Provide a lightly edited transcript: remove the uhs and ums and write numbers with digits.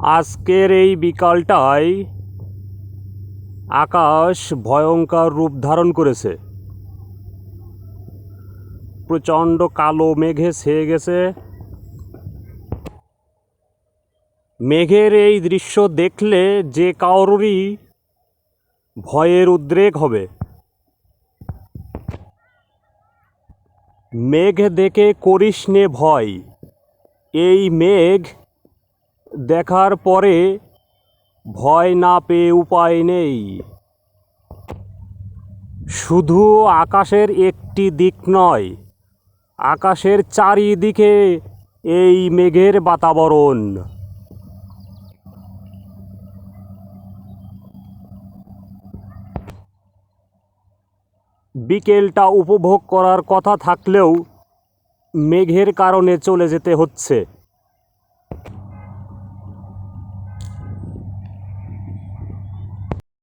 আজকের এই বিকালটায় আকাশ ভয়ঙ্কর রূপ ধারণ করেছে। প্রচণ্ড কালো মেঘে ছেয়ে গেছে। মেঘের এই দৃশ্য দেখলে যে কারোরই ভয়ের উদ্রেক হবে। মেঘ দেখে করিস নে ভয়। এই মেঘ দেখার পরে ভয় না পেয়ে উপায় নেই। শুধু আকাশের একটি দিক নয়, আকাশের চারিদিকে এই মেঘের বাতাবরণ। বিকেলটা উপভোগ করার কথা থাকলেও মেঘের কারণে চলে যেতে হচ্ছে।